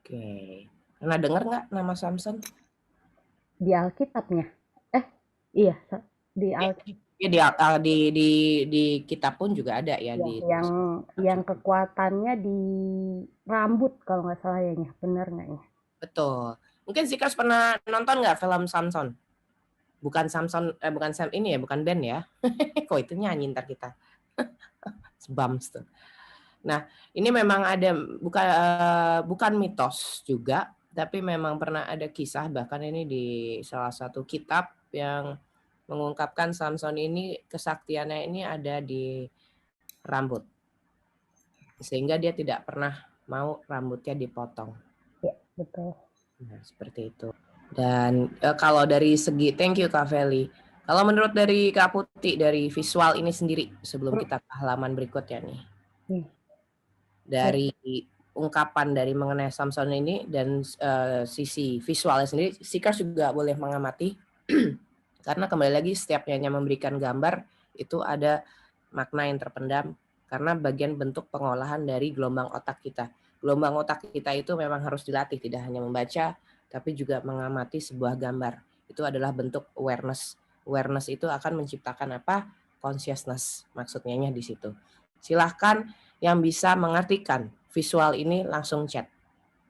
Oke. Pernah dengar nggak nama Samson? Di Alkitabnya. Iya, di Ya, Alkitab. di kitab pun juga ada ya Ya, di yang kekuatannya di rambut kalau nggak salah ya, bener nggak ya? betul. Mungkin Zikers pernah nonton nggak film Samson? Bukan Samson, bukan Sam ini ya, bukan band ya. Kok itu nyanyi ntar kita. Bams tuh. Nah, ini memang ada bukan mitos juga, tapi memang pernah ada kisah bahkan ini di salah satu kitab yang mengungkapkan Samson ini kesaktiannya ini ada di rambut. Sehingga dia tidak pernah mau rambutnya dipotong. Ya, betul. Nah, seperti itu. Dan kalau dari segi thank you Kak Feli. Kalau menurut dari Kak Putih dari visual ini sendiri sebelum kita ke halaman berikutnya nih. Nih, saya Dari ungkapan dari mengenai Samson ini dan sisi visualnya sendiri, Seekers juga boleh mengamati karena kembali lagi setiap nyanyi memberikan gambar itu ada makna yang terpendam karena bagian bentuk pengolahan dari gelombang otak kita. Gelombang otak kita itu memang harus dilatih, tidak hanya membaca tapi juga mengamati sebuah gambar. Itu adalah bentuk awareness. Awareness itu akan menciptakan apa? Consciousness maksudnya di situ. Silahkan yang bisa mengartikan visual ini langsung chat.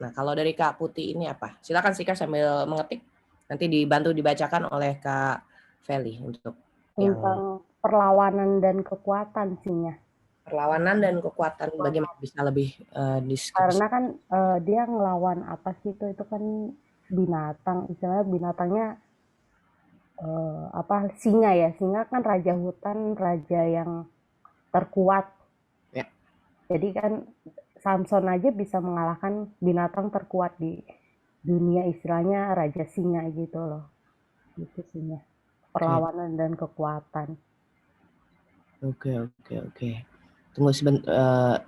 Nah, kalau dari Kak Putih ini apa? Silakan Sika sambil mengetik. Nanti dibantu dibacakan oleh Kak Feli untuk yang tentang perlawanan dan kekuatan sihnya. perlawanan dan kekuatan bagaimana bisa lebih deskripsi. Karena kan dia ngelawan apa sih itu? Itu kan binatang, istilahnya binatangnya apa singa ya? Singa kan raja hutan, raja yang terkuat. Ya. Jadi kan Samson aja bisa mengalahkan binatang terkuat di dunia, istilahnya raja singa gitu loh. Gitu singa. Oke, Perlawanan dan kekuatan. oke. Tunggu sebentar.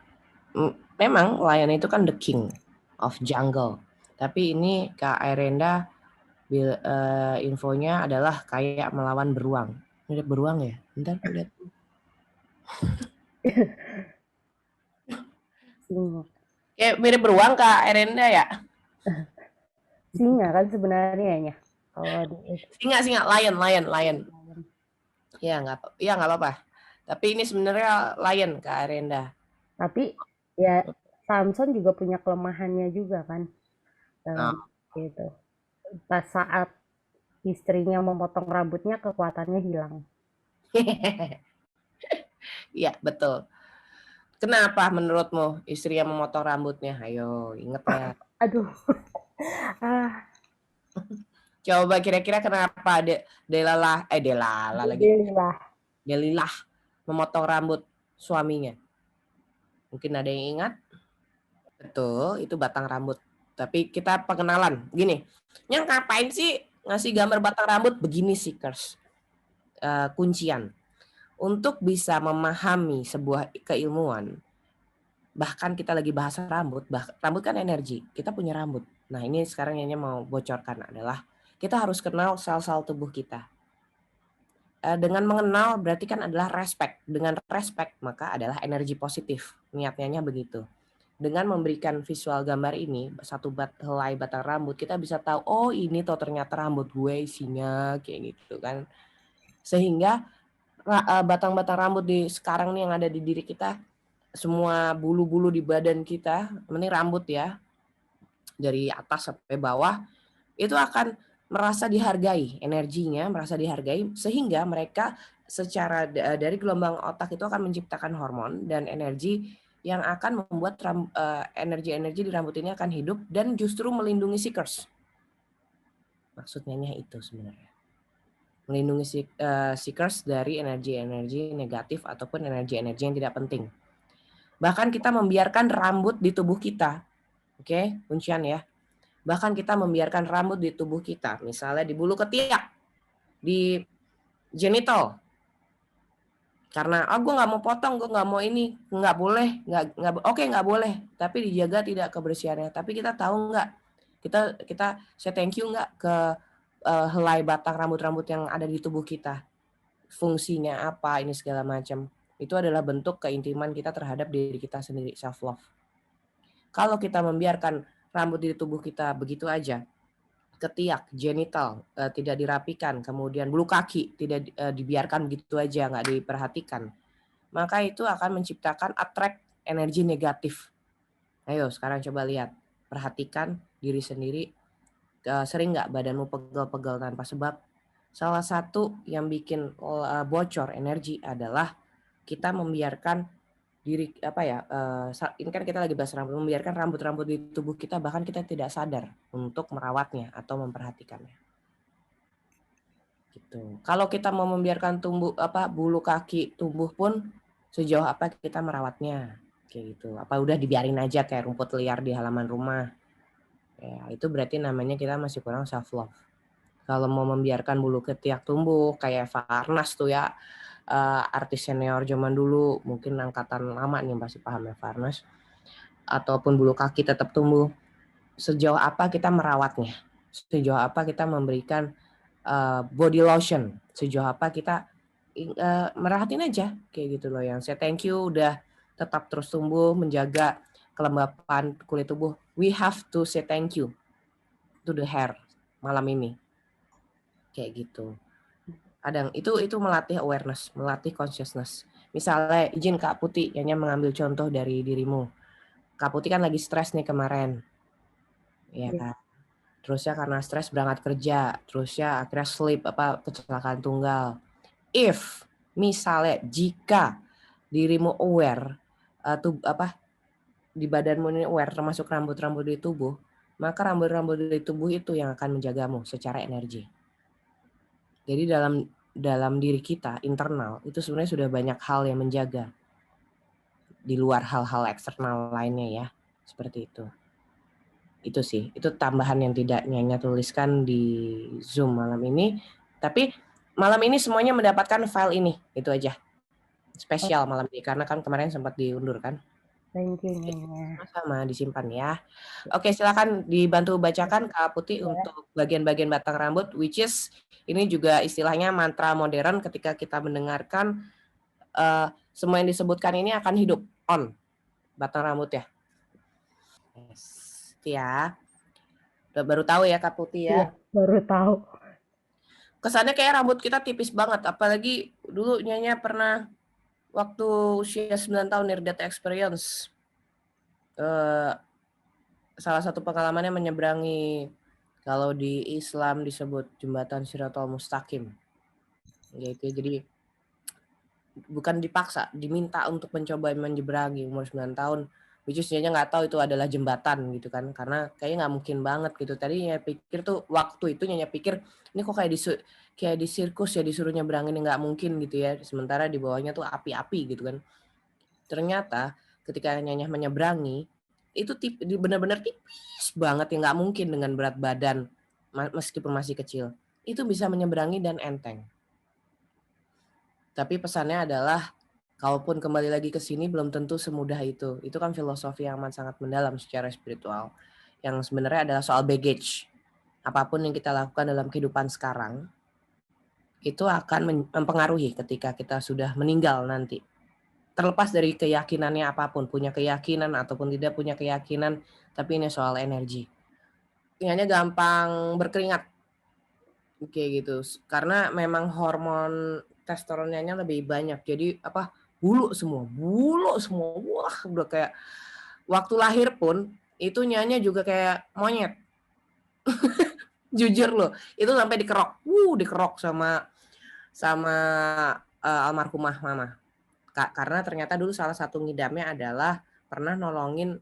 Memang lion itu kan the king of jungle. Tapi ini Kak Airenda infonya adalah kayak melawan beruang. Mirip beruang ya? Bentar aku lihat. Singa. Kayak mirip beruang Kak Erenda ya? Singa kan sebenarnya ya. Kalau di Singa, lion. Ya nggak apa-apa. Tapi ini sebenarnya lion Kak Erenda. tapi ya Samson juga punya kelemahannya juga kan dalam Nah, itu. Pas saat istrinya memotong rambutnya kekuatannya hilang. iya betul. Kenapa menurutmu istri yang memotong rambutnya? Ayo, inget ya. Aduh, ah, Coba kira-kira kenapa Delala lagi. alhamdulillah. Delilah memotong rambut suaminya. Mungkin ada yang ingat? Betul, itu batang rambut. Tapi kita pengenalan. Gini, yang ngapain sih ngasih gambar batang rambut? Begini sih, Kers. Kuncian. Untuk bisa memahami sebuah keilmuan, bahkan kita lagi bahas rambut, rambut kan energi, kita punya rambut. Nah ini sekarang yang mau bocorkan adalah, kita harus kenal sel-sel tubuh kita. Dengan mengenal berarti kan adalah respect. Dengan respect maka adalah energi positif. Niatnya begitu. Dengan memberikan visual gambar ini, satu helai batang rambut, kita bisa tahu, oh ini tuh ternyata rambut gue isinya, kayak gitu kan. Sehingga batang-batang rambut di sekarang nih yang ada di diri kita, semua bulu-bulu di badan kita, ini rambut ya, dari atas sampai bawah, itu akan merasa dihargai, energinya merasa dihargai, sehingga mereka secara dari gelombang otak itu akan menciptakan hormon dan energi yang akan membuat energi-energi di rambut ini akan hidup dan justru melindungi seekers. Maksudnya itu sebenarnya. Melindungi seekers dari energi-energi negatif ataupun energi-energi yang tidak penting. Bahkan kita membiarkan rambut di tubuh kita. Oke, kuncian ya. Bahkan kita membiarkan rambut di tubuh kita, misalnya di bulu ketiak, di genital. Karena gue nggak mau potong, gue nggak mau ini, nggak boleh, oke nggak boleh, tapi dijaga tidak kebersihannya. Tapi kita tahu nggak, kita saya thank you nggak ke helai batang rambut-rambut yang ada di tubuh kita, fungsinya apa ini segala macam. Itu adalah bentuk keintiman kita terhadap diri kita sendiri, self love. Kalau kita membiarkan rambut di tubuh kita begitu aja, ketiak, genital tidak dirapikan, kemudian bulu kaki tidak dibiarkan begitu aja, nggak diperhatikan, maka itu akan menciptakan attract energi negatif. Ayo sekarang coba lihat, perhatikan diri sendiri, sering nggak badanmu pegel-pegel tanpa sebab? Salah satu yang bikin bocor energi adalah kita membiarkan diri ini kan kita lagi bahas rambut, membiarkan rambut-rambut di tubuh kita bahkan kita tidak sadar untuk merawatnya atau memperhatikannya. Gitu. Kalau kita mau membiarkan bulu kaki tumbuh pun sejauh apa kita merawatnya, kayak gitu. Apa udah dibiarin aja kayak rumput liar di halaman rumah? Ya, itu berarti namanya kita masih kurang self love. Kalau mau membiarkan bulu ketiak tumbuh kayak Farnas tuh ya, artis senior zaman dulu, mungkin angkatan lama nih pasti paham ya Farnas, ataupun bulu kaki tetap tumbuh, sejauh apa kita merawatnya, sejauh apa kita memberikan body lotion, sejauh apa kita merhatiin aja kayak gitu loh, yang saya thank you udah tetap terus tumbuh menjaga kelembapan kulit tubuh. We have to say thank you to the hair malam ini kayak gitu. Kadang itu melatih awareness, melatih consciousness. Misalnya izin Kak Putih, Nyonya mengambil contoh dari dirimu. Kak Putih kan lagi stres nih kemarin, ya kan. Terusnya karena stres berangkat kerja, terusnya akhirnya kecelakaan tunggal. If misalnya jika dirimu aware di badanmu ini aware termasuk rambut-rambut di tubuh, maka rambut-rambut di tubuh itu yang akan menjagamu secara energi. Jadi dalam diri kita internal itu sebenarnya sudah banyak hal yang menjaga di luar hal-hal eksternal lainnya ya, seperti itu. Itu sih, itu tambahan yang tidak Nyonya tuliskan di Zoom malam ini. Tapi malam ini semuanya mendapatkan file ini, itu aja. Spesial malam ini karena kan kemarin sempat diundur kan. Thank you, Nyonya. Sama disimpan ya. Oke, silakan dibantu bacakan Kak Putih untuk bagian-bagian batang rambut, which is ini juga istilahnya mantra modern ketika kita mendengarkan semua yang disebutkan ini akan hidup on batang rambut ya. Yes. Ya. Udah baru tahu ya Kak Putih ya. Iya, baru tahu. Kesannya kayak rambut kita tipis banget, apalagi dulu Nyonya pernah waktu usia 9 tahun near death experience. Salah satu pengalamannya menyeberangi, kalau di Islam disebut jembatan Shiratal Mustaqim. Gitu. Jadi bukan dipaksa, diminta untuk mencoba menyeberangi umur 9 tahun. Which is Nyonya nggak tahu itu adalah jembatan gitu kan. Karena kayaknya nggak mungkin banget gitu. Tadi Nyonya pikir tuh waktu itu Nyonya pikir ini kok kayak di sirkus ya disuruh nyeberangin, nggak mungkin gitu ya. Sementara di bawahnya tuh api-api gitu kan. Ternyata ketika Nyonya menyeberangi itu benar-benar tipis banget ya, nggak mungkin dengan berat badan meskipun masih kecil itu bisa menyeberangi dan enteng. Tapi pesannya adalah kalaupun kembali lagi ke sini belum tentu semudah itu. Itu kan filosofi yang amat sangat mendalam secara spiritual yang sebenarnya adalah soal baggage. Apapun yang kita lakukan dalam kehidupan sekarang itu akan mempengaruhi ketika kita sudah meninggal nanti. Terlepas dari keyakinannya apapun, punya keyakinan ataupun tidak punya keyakinan, tapi ini soal energi. Hanya gampang berkeringat, kayak gitu. Karena memang hormon testosteronnya lebih banyak. Jadi bulu semua, wah udah kayak waktu lahir pun itu Nyanya juga kayak monyet. Jujur loh, itu sampai dikerok sama almarhumah mama. Karena ternyata dulu salah satu ngidamnya adalah pernah nolongin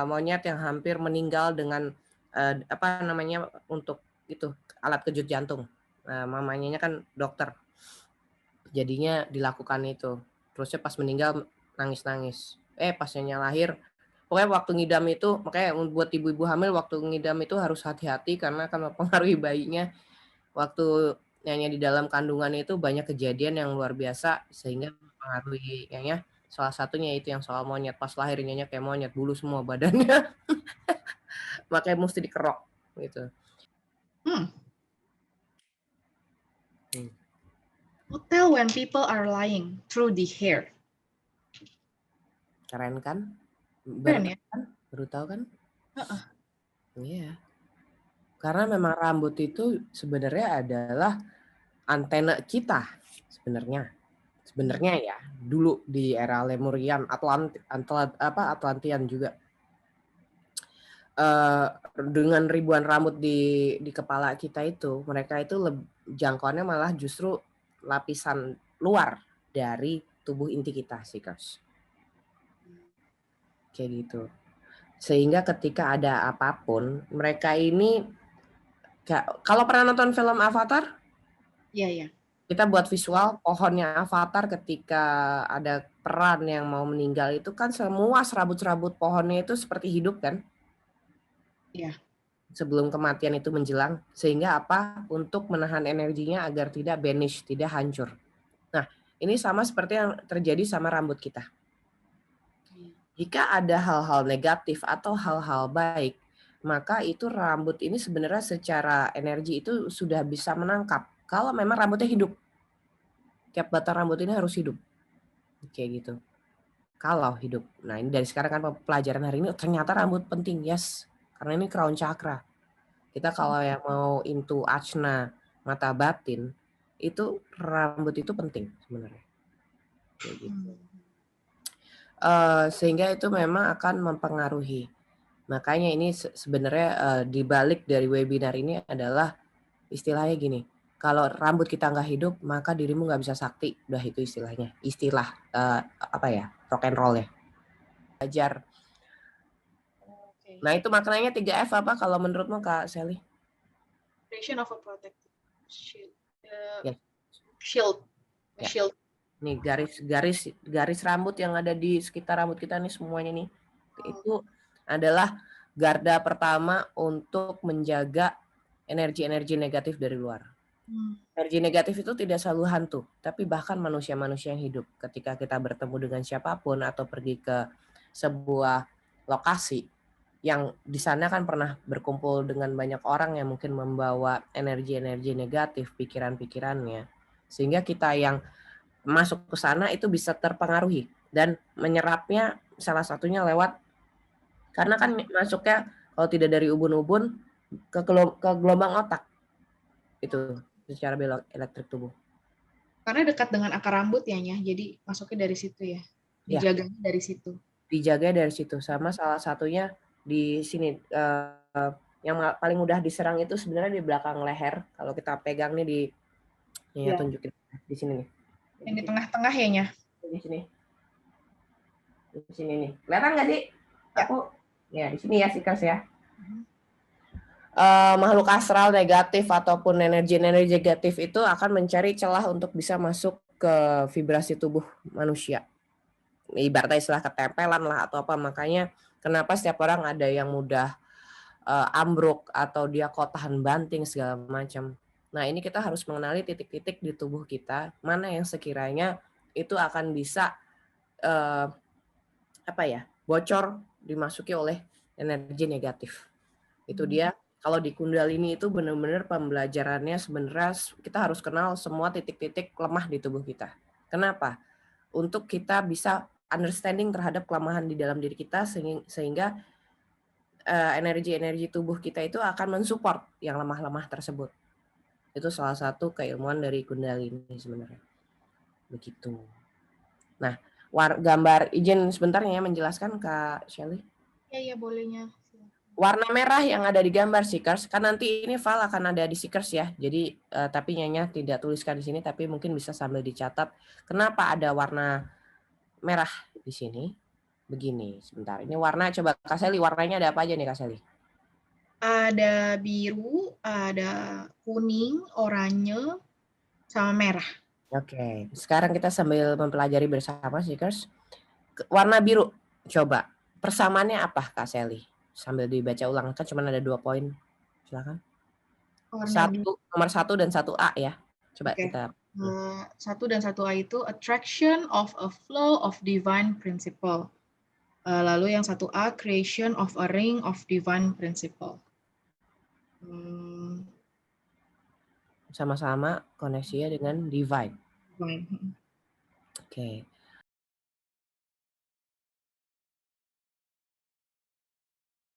monyet yang hampir meninggal dengan untuk itu alat kejut jantung. Mamanya kan dokter. Jadinya dilakukan itu. Terusnya pas meninggal nangis-nangis. Pas Nyonya lahir, pokoknya waktu ngidam itu, makanya buat ibu-ibu hamil waktu ngidam itu harus hati-hati karena akan mempengaruhi bayinya. Waktu Nyonya di dalam kandungan itu banyak kejadian yang luar biasa sehingga mempengaruhi Nyonya. Salah satunya itu yang soal monyet, pas lahir Nyonya kayak monyet, bulu semua badannya. Makanya mesti dikerok gitu. What tell when people are lying through the hair? Keren kan? Keren ya? Baru tahu kan? Heeh. Iya. Karena memang rambut itu sebenarnya adalah antena kita sebenarnya. Sebenarnya ya, dulu di era Lemurian, Atlantian juga. Dengan ribuan rambut di kepala kita itu, mereka itu jangkauannya malah justru lapisan luar dari tubuh inti kita, Seekers. Kayak gitu. Sehingga ketika ada apapun, mereka ini kalau pernah nonton film Avatar, Iya, iya. kita buat visual pohonnya Avatar ketika ada peran yang mau meninggal itu kan semua serabut-serabut pohonnya itu seperti hidup kan? Iya. Sebelum kematian itu menjelang, sehingga apa? Untuk menahan energinya agar tidak vanish, tidak hancur. Nah, ini sama seperti yang terjadi sama rambut kita. Jika ada hal-hal negatif atau hal-hal baik, maka itu rambut ini sebenarnya secara energi itu sudah bisa menangkap. Kalau memang rambutnya hidup, tiap batang rambut ini harus hidup. Kayak gitu. Kalau hidup. Nah, ini dari sekarang kan pelajaran hari ini ternyata rambut penting, yes. Karena ini crown chakra. Kita kalau yang mau into ajna mata batin, itu rambut itu penting sebenarnya. Kayak gitu. Sehingga itu memang akan mempengaruhi. Makanya ini sebenarnya dibalik dari webinar ini adalah istilahnya gini. Kalau rambut kita nggak hidup, maka dirimu nggak bisa sakti. Udah itu istilahnya. Istilah apa ya? Rock and roll ya. Belajar. Nah itu maknanya 3F apa kalau menurutmu Kak Sally? Creation of a protective shield. Ya. Shield. Ya. Shield. Nih garis rambut yang ada di sekitar rambut kita nih semuanya nih. Itu adalah garda pertama untuk menjaga energi-energi negatif dari luar. Energi negatif itu tidak selalu hantu, tapi bahkan manusia-manusia yang hidup. Ketika kita bertemu dengan siapapun atau pergi ke sebuah lokasi yang di sana kan pernah berkumpul dengan banyak orang yang mungkin membawa energi-energi negatif, pikiran-pikirannya. Sehingga kita yang masuk ke sana itu bisa terpengaruhi dan menyerapnya salah satunya lewat, karena kan masuknya kalau tidak dari ubun-ubun ke gelombang otak itu secara belok elektrik tubuh. Karena dekat dengan akar rambut ya, jadi masuknya dari situ ya. Dijaganya dari situ. Dijaga dari situ. Sama salah satunya di sini yang paling mudah diserang itu sebenarnya di belakang leher. Kalau kita pegang nih di ya, tunjukin di sini nih. Yang di tengah-tengah ya, Nya? Di sini. Di sini nih. Kelihatan nggak sih? Aku ya di sini ya Seekers ya. Makhluk astral negatif ataupun energi-energi negatif itu akan mencari celah untuk bisa masuk ke vibrasi tubuh manusia. Ibaratnya istilah ketempelan lah atau apa. Makanya kenapa setiap orang ada yang mudah ambruk atau dia kok tahan banting segala macam. Nah ini kita harus mengenali titik-titik di tubuh kita mana yang sekiranya itu akan bisa bocor dimasuki oleh energi negatif. Itu dia. Kalau di Kundalini itu benar-benar pembelajarannya sebenarnya kita harus kenal semua titik-titik lemah di tubuh kita. Kenapa? Untuk kita bisa understanding terhadap kelemahan di dalam diri kita sehingga energi-energi tubuh kita itu akan mensupport yang lemah-lemah tersebut. Itu salah satu keilmuan dari Kundalini sebenarnya. Begitu. Nah, gambar izin sebentar ya menjelaskan Kak Shelly. Iya, bolehnya. Warna merah yang ada di gambar Seekers, kan nanti ini file akan ada di Seekers ya. Jadi tapi Nyanya tidak tuliskan di sini, tapi mungkin bisa sambil dicatat. Kenapa ada warna merah di sini? Begini, sebentar. Ini warna, coba Kak Sally, warnanya ada apa aja nih Kak Sally? Ada biru, ada kuning, oranye, sama merah. Oke, sekarang kita sambil mempelajari bersama Seekers. Warna biru, coba. Persamaannya apa Kak Sally? Sambil dibaca ulang, kan cuma ada 2 poin. Silakan. Nomor 1 dan 1A ya. Coba kita. 1 dan 1A itu attraction of a flow of divine principle. Lalu yang 1A creation of a ring of divine principle. Sama-sama koneksinya dengan divine. Divine. Oke.